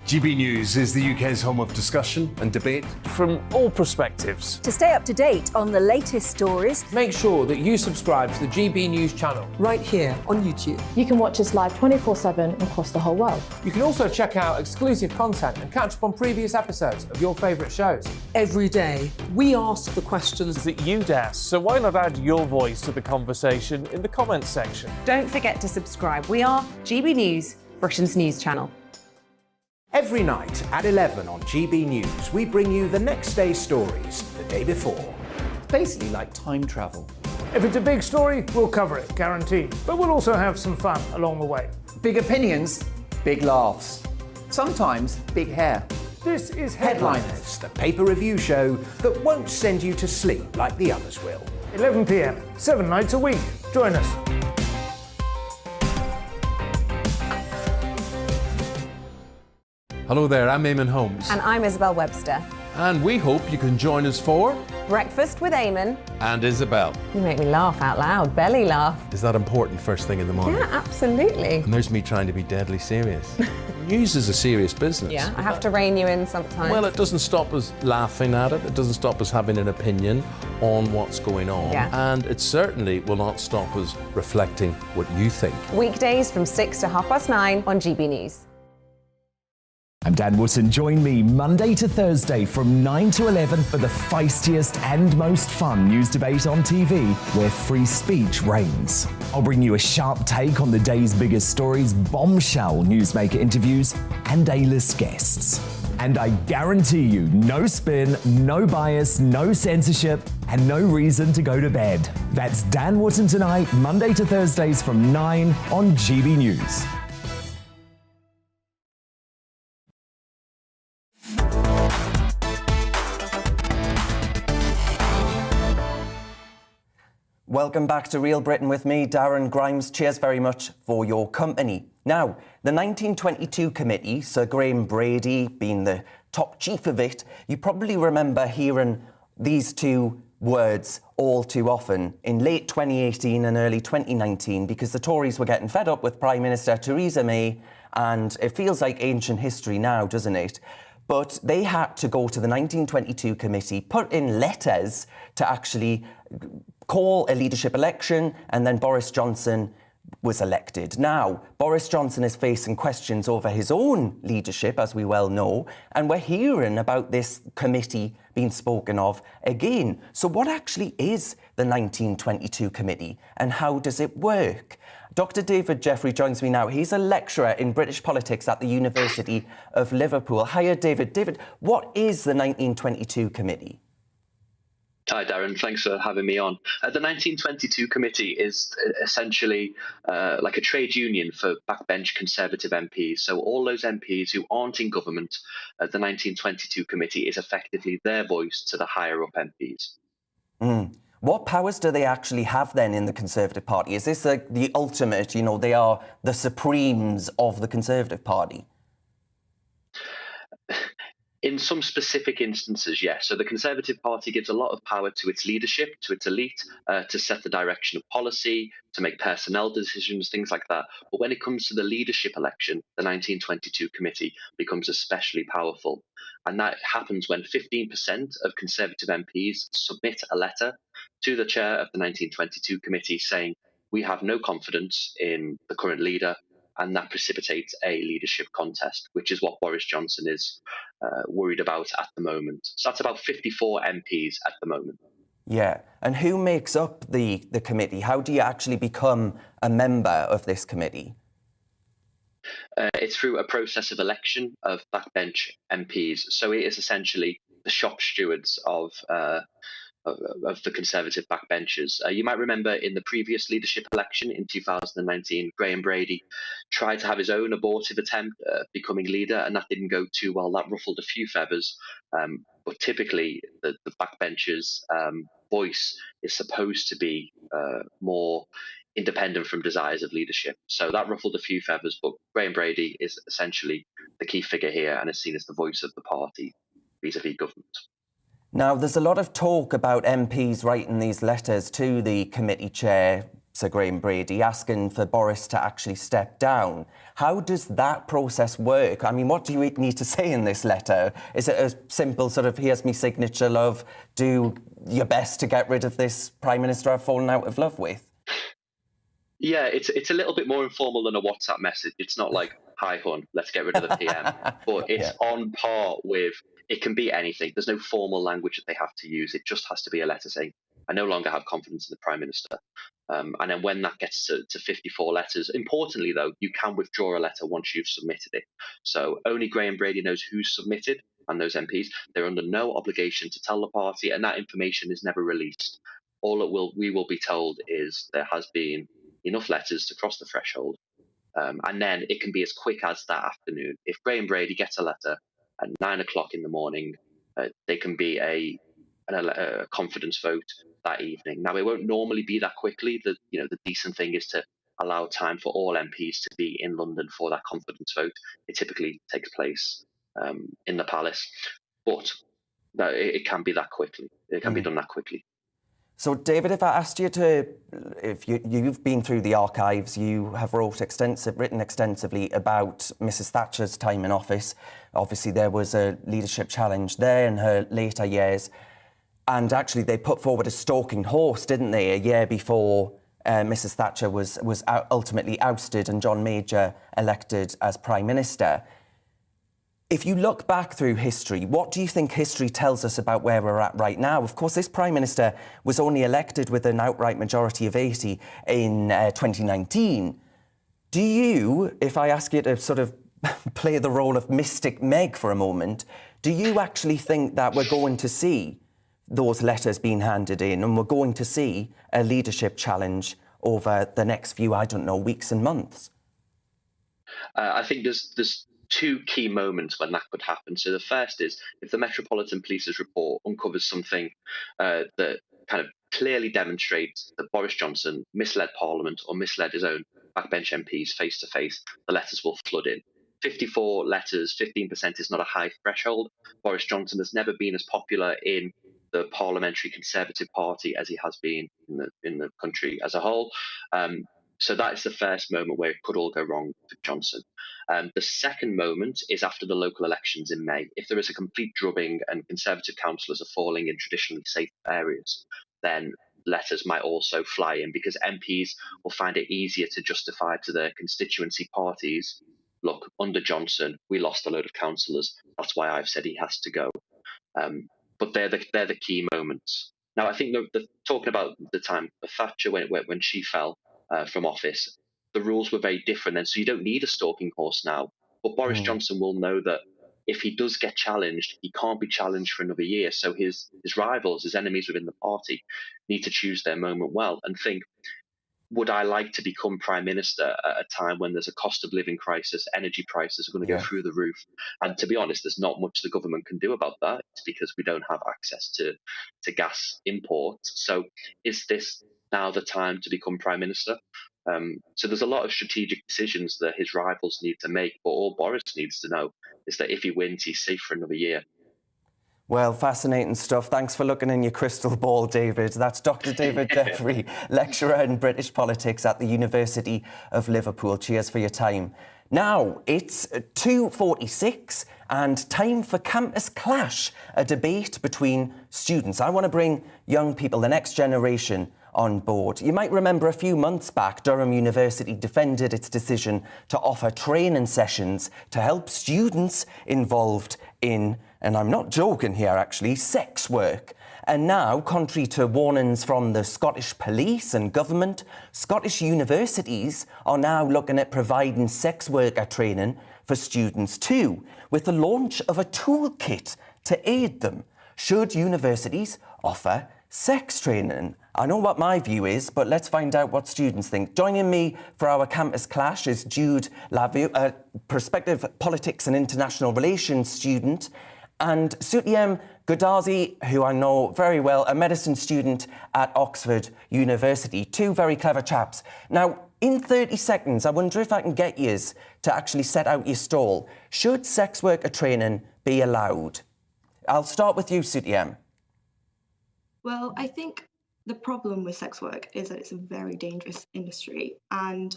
GB News is the UK's home of discussion and debate. From all perspectives. To stay up to date on the latest stories, make sure that you subscribe to the GB News channel right here on YouTube. You can watch us live 24/7 across the whole world. You can also check out exclusive content and catch up on previous episodes of your favourite shows. Every day, we ask the questions that you'd ask, so why not add your voice to the conversation in the comments section? Don't forget to subscribe. We are GB News, Britain's news channel. Every night at 11 on GB News, we bring you the next day's stories the day before. Basically like time travel. If it's a big story, we'll cover it, guaranteed. But we'll also have some fun along the way. Big opinions, big laughs. Sometimes big hair. This is Headliners, the paper review show that won't send you to sleep like the others will. 11 p.m, 7 nights a week. Join us. Hello there, I'm Eamon Holmes. And I'm Isabel Webster. And we hope you can join us for Breakfast with Eamon and Isabel. You make me laugh out loud, belly laugh. Is that important first thing in the morning? Yeah, absolutely. And there's me trying to be deadly serious. News is a serious business. Yeah, I have to rein you in sometimes. Well, it doesn't stop us laughing at it. It doesn't stop us having an opinion on what's going on. Yeah. And it certainly will not stop us reflecting what you think. Weekdays from 6 to 9:30 on GB News. I'm Dan Wootton. Join me Monday to Thursday from 9 to 11 for the feistiest and most fun news debate on TV, where free speech reigns. I'll bring you a sharp take on the day's biggest stories, bombshell newsmaker interviews, and A-list guests. And I guarantee you, no spin, no bias, no censorship, and no reason to go to bed. That's Dan Wootton tonight, Monday to Thursdays from 9 on GB News. Welcome back to Real Britain with me, Darren Grimes. Cheers very much for your company. Now, the 1922 committee, Sir Graham Brady being the top chief of it, you probably remember hearing these two words all too often in late 2018 and early 2019 because the Tories were getting fed up with Prime Minister Theresa May, and it feels like ancient history now, doesn't it? But they had to go to the 1922 committee, put in letters to actually call a leadership election, and then Boris Johnson was elected. Now, Boris Johnson is facing questions over his own leadership, as we well know, and we're hearing about this committee being spoken of again. So what actually is the 1922 committee, and how does it work? Dr. David Jeffrey joins me now. He's a lecturer in British politics at the University of Liverpool. Hiya, David. David, what is the 1922 committee? Hi, Darren. Thanks for having me on. The 1922 committee is essentially like a trade union for backbench Conservative MPs. So all those MPs who aren't in government, the 1922 committee is effectively their voice to the higher-up MPs. What powers do they actually have then in the Conservative Party? Is this the ultimate, they are the supremes of the Conservative Party? In some specific instances, yes. So the Conservative Party gives a lot of power to its leadership, to its elite, to set the direction of policy, to make personnel decisions, things like that. But when it comes to the leadership election, the 1922 committee becomes especially powerful. And that happens when 15% of Conservative MPs submit a letter to the chair of the 1922 committee saying, we have no confidence in the current leader, and that precipitates a leadership contest, which is what Boris Johnson is worried about at the moment. So that's about 54 MPs at the moment. Yeah, and who makes up the committee? How do you actually become a member of this committee? It's through a process of election of backbench MPs. So it is essentially the shop stewards of the Conservative backbenchers. You might remember in the previous leadership election in 2019, Graham Brady tried to have his own abortive attempt at becoming leader, and that didn't go too well. That ruffled a few feathers. But typically, the backbenchers' voice is supposed to be more independent from desires of leadership. So that ruffled a few feathers, but Graham Brady is essentially the key figure here and is seen as the voice of the party vis-à-vis government. Now, there's a lot of talk about MPs writing these letters to the committee chair, Sir Graham Brady, asking for Boris to actually step down. How does that process work? I mean, what do you need to say in this letter? Is it a simple sort of, here's me signature, love, do your best to get rid of this Prime Minister I've fallen out of love with? Yeah, it's a little bit more informal than a WhatsApp message. It's not like, hi, hon, let's get rid of the PM. But it's on par with, it can be anything. There's no formal language that they have to use. It just has to be a letter saying, I no longer have confidence in the Prime Minister. And then when that gets to 54 letters, importantly, though, you can withdraw a letter once you've submitted it. So only Graham Brady knows who's submitted, and those MPs. They're under no obligation to tell the party, and that information is never released. All we will be told is there has been enough letters to cross the threshold. And then it can be as quick as that afternoon. If Graham Brady gets a letter at 9 o'clock in the morning, they can be a confidence vote that evening. Now, it won't normally be that quickly. The decent thing is to allow time for all MPs to be in London for that confidence vote. It typically takes place in the palace, but it can be that quickly. It can be done that quickly. So, David, if I asked you to, if you've been through the archives, you have written extensively about Mrs Thatcher's time in office. Obviously, there was a leadership challenge there in her later years. And actually, they put forward a stalking horse, didn't they, a year before Mrs Thatcher was ultimately ousted and John Major elected as Prime Minister. If you look back through history, what do you think history tells us about where we're at right now? Of course, this Prime Minister was only elected with an outright majority of 80 in 2019. Do you, if I ask you to sort of play the role of Mystic Meg for a moment, do you actually think that we're going to see those letters being handed in and we're going to see a leadership challenge over the next few, I don't know, weeks and months? I think there's two key moments when that could happen. So the first is if the Metropolitan Police's report uncovers something that kind of clearly demonstrates that Boris Johnson misled Parliament or misled his own backbench MPs face to face, the letters will flood in. 54 letters, 15% is not a high threshold. Boris Johnson has never been as popular in the parliamentary Conservative Party as he has been in the country as a whole. So that is the first moment where it could all go wrong for Johnson. The second moment is after the local elections in May. If there is a complete drubbing and Conservative councillors are falling in traditionally safe areas, then letters might also fly in because MPs will find it easier to justify to their constituency parties, look, under Johnson, we lost a load of councillors. That's why I've said he has to go. But they're the key moments. Now, I think the talking about the time of Thatcher when she fell from office, the rules were very different then, so you don't need a stalking horse now. But Boris Johnson will know that if he does get challenged, he can't be challenged for another year. So his rivals, his enemies within the party, need to choose their moment well and think, would I like to become Prime Minister at a time when there's a cost of living crisis, energy prices are going to go through the roof? And to be honest, there's not much the government can do about that. It's because we don't have access to gas imports. So is this now the time to become Prime Minister? So there's a lot of strategic decisions that his rivals need to make, but all Boris needs to know is that if he wins, he's safe for another year. Well, fascinating stuff. Thanks for looking in your crystal ball, David. That's Dr. David Jeffrey, lecturer in British politics at the University of Liverpool. Cheers for your time. Now, it's 2:46 and time for Campus Clash, a debate between students. I want to bring young people, the next generation, on board. You might remember a few months back, Durham University defended its decision to offer training sessions to help students involved in, and I'm not joking here actually, sex work. And now, contrary to warnings from the Scottish Police and government, Scottish universities are now looking at providing sex worker training for students too, with the launch of a toolkit to aid them. Should universities offer sex training? I know what my view is, but let's find out what students think. Joining me for our Campus Clash is Jude Lavu, a prospective politics and international relations student, and Sutyam Godazi, who I know very well, a medicine student at Oxford University. Two very clever chaps. Now, in 30 seconds, I wonder if I can get you to actually set out your stall. Should sex worker training be allowed? I'll start with you, Sutyam. Well, I think the problem with sex work is that it's a very dangerous industry. And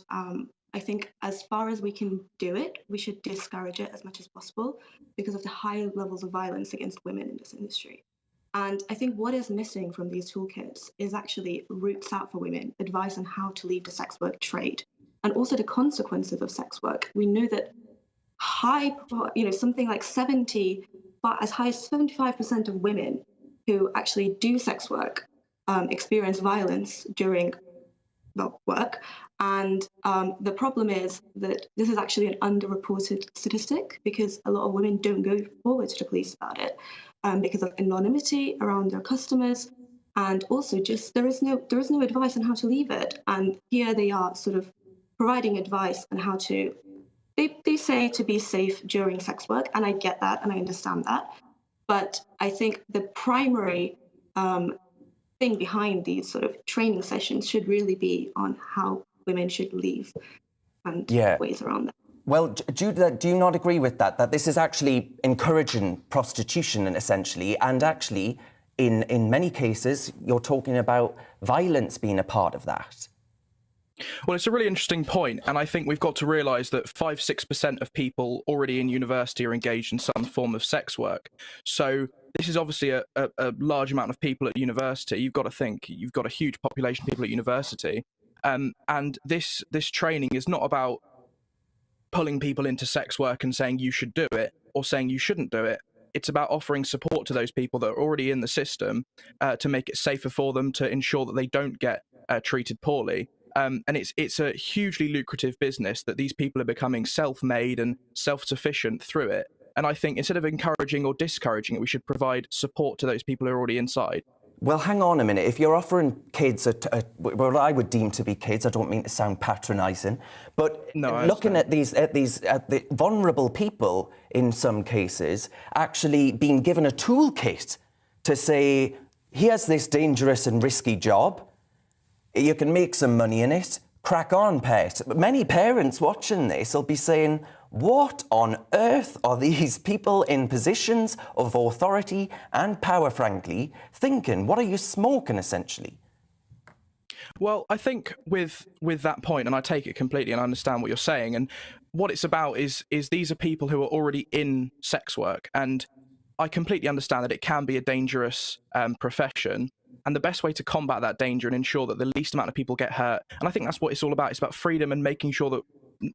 I think as far as we can do it, we should discourage it as much as possible because of the high levels of violence against women in this industry. And I think what is missing from these toolkits is actually routes out for women, advice on how to leave the sex work trade, and also the consequences of sex work. We know that something like as high as 75% of women who actually do sex work experience violence during work. And the problem is that this is actually an underreported statistic because a lot of women don't go forward to the police about it because of anonymity around their customers. And also just there is no advice on how to leave it. And here they are sort of providing advice on how to, they say to be safe during sex work. And I get that and I understand that. But I think the primary thing behind these sort of training sessions should really be on how women should leave and ways around that. Well, Jude, do you not agree with that? That this is actually encouraging prostitution, essentially, and actually, in many cases, you're talking about violence being a part of that? Well, it's a really interesting point, and I think we've got to realise that 5-6% of people already in university are engaged in some form of sex work. So this is obviously a large amount of people at university. You've got to think, you've got a huge population of people at university, and this training is not about pulling people into sex work and saying you should do it or saying you shouldn't do it. It's about offering support to those people that are already in the system to make it safer for them, to ensure that they don't get treated poorly. And it's a hugely lucrative business that these people are becoming self-made and self-sufficient through it. And I think instead of encouraging or discouraging it, we should provide support to those people who are already inside. Well, hang on a minute. If you're offering kids what I would deem to be kids, I don't mean to sound patronising, but looking at the vulnerable people in some cases actually being given a toolkit to say, here's this dangerous and risky job. You can make some money in it. Crack on, pet. Many parents watching this will be saying, what on earth are these people in positions of authority and power, frankly, thinking? What are you smoking, essentially? Well, I think with that point, and I take it completely and I understand what you're saying, and what it's about is these are people who are already in sex work, and I completely understand that it can be a dangerous profession. And the best way to combat that danger and ensure that the least amount of people get hurt, and I think that's what it's all about. It's about freedom and making sure that,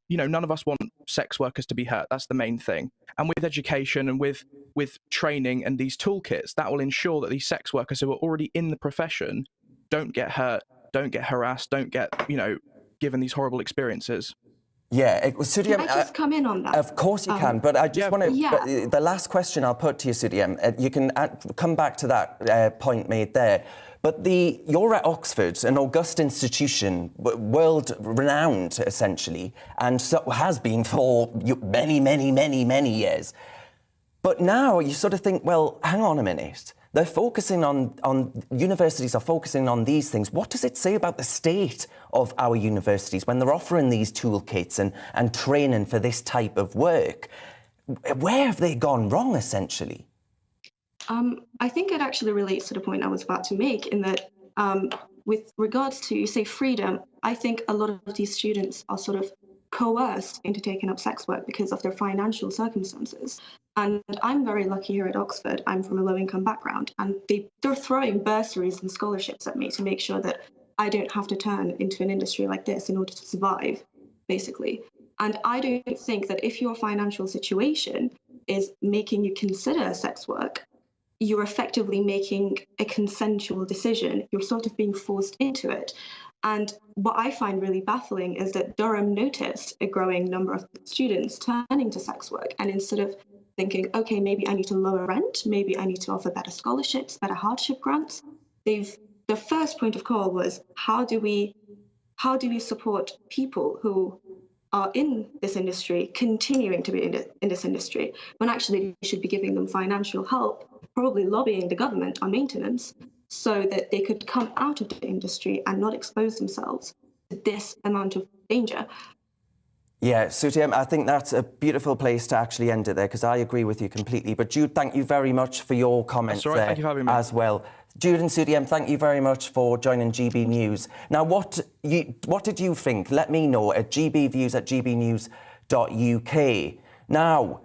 none of us want sex workers to be hurt. That's the main thing. And with education and with training and these toolkits, that will ensure that these sex workers who are already in the profession don't get hurt, don't get harassed, don't get, given these horrible experiences. Yeah, Sutyam, Can I just come in on that? Of course you can, but I just want to... The last question I'll put to you, Sutyam, you can come back to that point made there, but you're at Oxford, an august institution, world-renowned, essentially, and so has been for many, many, many, many years. But now you sort of think, well, hang on a minute, They're focusing on universities are focusing on these things. What does it say about the state of our universities when they're offering these toolkits and training for this type of work? Where have they gone wrong, essentially? I think it actually relates to the point I was about to make in that with regards to, say, freedom, I think a lot of these students are sort of coerced into taking up sex work because of their financial circumstances. And I'm very lucky here at Oxford. I'm from a low-income background, and they're throwing bursaries and scholarships at me to make sure that I don't have to turn into an industry like this in order to survive, basically. And I don't think that if your financial situation is making you consider sex work, you're effectively making a consensual decision. You're sort of being forced into it. And what I find really baffling is that Durham noticed a growing number of students turning to sex work. And instead of thinking, okay, maybe I need to lower rent, maybe I need to offer better scholarships, better hardship grants, the first point of call was, how do we support people who are in this industry continuing to be in this industry, when actually we should be giving them financial help, probably lobbying the government on maintenance, so that they could come out of the industry and not expose themselves to this amount of danger. Yeah, Sutiem, I think that's a beautiful place to actually end it there, because I agree with you completely. But Jude, thank you very much for your comments there Thank you for having me. as well. Jude and Sutiem, thank you very much for joining GB News. Now, what did you think? Let me know at gbviews@gbnews.uk. Now,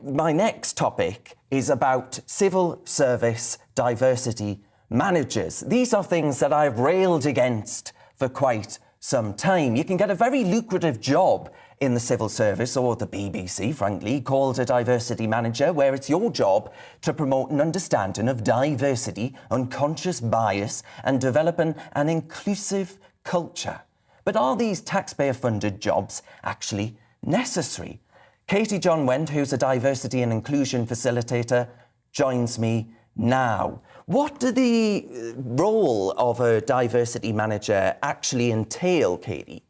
my next topic is about civil service diversity managers. These are things that I've railed against for quite some time. You can get a very lucrative job in the civil service, or the BBC, frankly, called a diversity manager, where it's your job to promote an understanding of diversity, unconscious bias, and developing an inclusive culture. But are these taxpayer-funded jobs actually necessary? Katie John Wend, who's a diversity and inclusion facilitator, joins me now. What do the role of a diversity manager actually entail, Katie?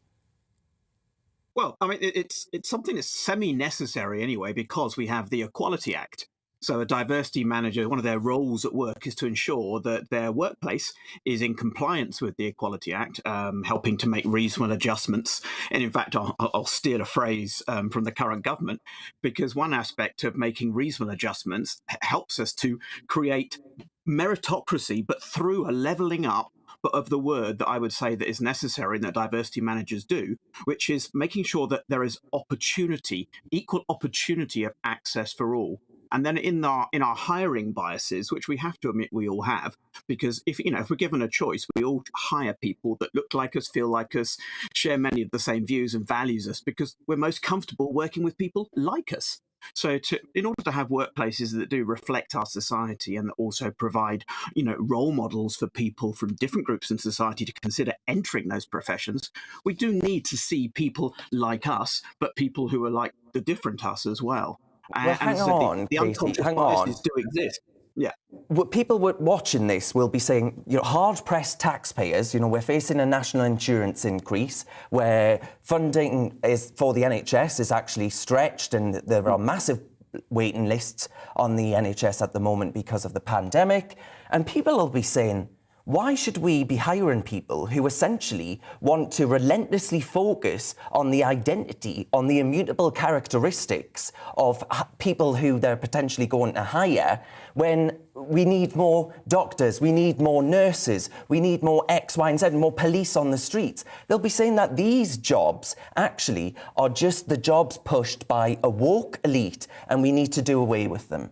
Well, I mean, it's something that's semi-necessary anyway, because we have the Equality Act. So a diversity manager, one of their roles at work is to ensure that their workplace is in compliance with the Equality Act, helping to make reasonable adjustments. And in fact, I'll steal a phrase from the current government, because one aspect of making reasonable adjustments helps us to create meritocracy, but through a levelling up of the word that I would say that is necessary and that diversity managers do, which is making sure that there is opportunity, equal opportunity of access for all. And then in our hiring biases, which we have to admit we all have, because if we're given a choice, we all hire people that look like us, feel like us, share many of the same views and values us, because we're most comfortable working with people like us. So in order to have workplaces that do reflect our society and that also provide, role models for people from different groups in society to consider entering those professions, we do need to see people like us, but people who are like the different us as well. Well, hang on, the unconscious biases do exist. Yeah. Well, people watching this will be saying, hard-pressed taxpayers, we're facing a national insurance increase where funding for the NHS is actually stretched, and there are massive waiting lists on the NHS at the moment because of the pandemic. And people will be saying, why should we be hiring people who essentially want to relentlessly focus on the identity, on the immutable characteristics of people who they're potentially going to hire, when we need more doctors, we need more nurses, we need more X, Y, and Z, more police on the streets? They'll be saying that these jobs actually are just the jobs pushed by a woke elite, and we need to do away with them.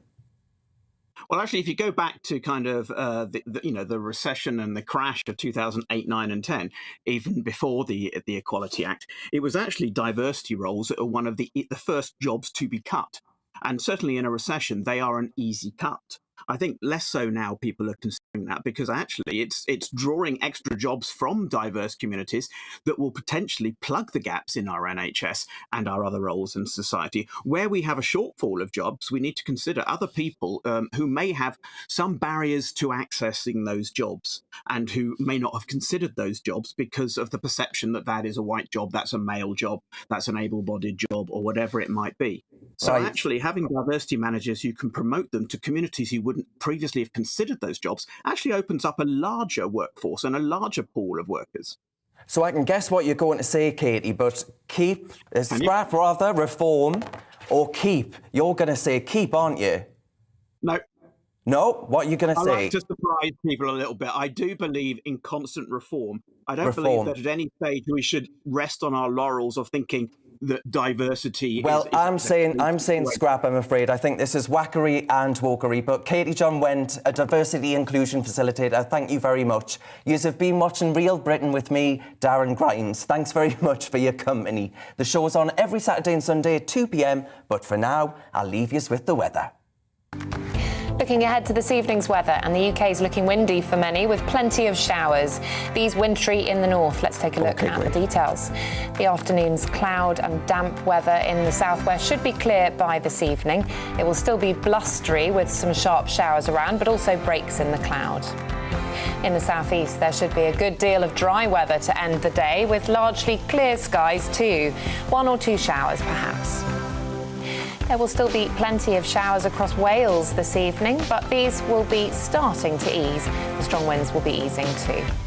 Well, actually, if you go back to kind of the recession and the crash of 2008, 9, and 10, even before the Equality Act, it was actually diversity roles that are one of the first jobs to be cut. And certainly in a recession, they are an easy cut. I think less so now people are considering that, because actually it's drawing extra jobs from diverse communities that will potentially plug the gaps in our NHS and our other roles in society. Where we have a shortfall of jobs, we need to consider other people who may have some barriers to accessing those jobs and who may not have considered those jobs because of the perception that that is a white job, that's a male job, that's an able-bodied job, or whatever it might be. So actually having diversity managers who can promote them to communities who wouldn't wouldn't previously have considered those jobs actually opens up a larger workforce and a larger pool of workers. So I can guess what you're going to say, Katie, but scrap rather, reform, or keep. You're going to say keep, aren't you? No. No? What are you going to say? I like to surprise people a little bit. I do believe in constant reform. I don't believe that at any stage we should rest on our laurels of thinking that diversity I'm saying scrap, I'm afraid. I think this is whackery and wokery. But Katie John Went, a diversity inclusion facilitator, thank you very much. You have been watching Real Britain with me, Darren Grimes. Thanks very much for your company. The show's on every Saturday and Sunday at 2 p.m. But for now, I'll leave you with the weather. Looking ahead to this evening's weather, and the UK is looking windy for many, with plenty of showers. These wintry in the north. Let's take a look at the details. The afternoon's cloud and damp weather in the southwest should be clear by this evening. It will still be blustery with some sharp showers around, but also breaks in the cloud. In the southeast, there should be a good deal of dry weather to end the day, with largely clear skies too. 1 or 2 showers, perhaps. There will still be plenty of showers across Wales this evening, but these will be starting to ease. The strong winds will be easing too.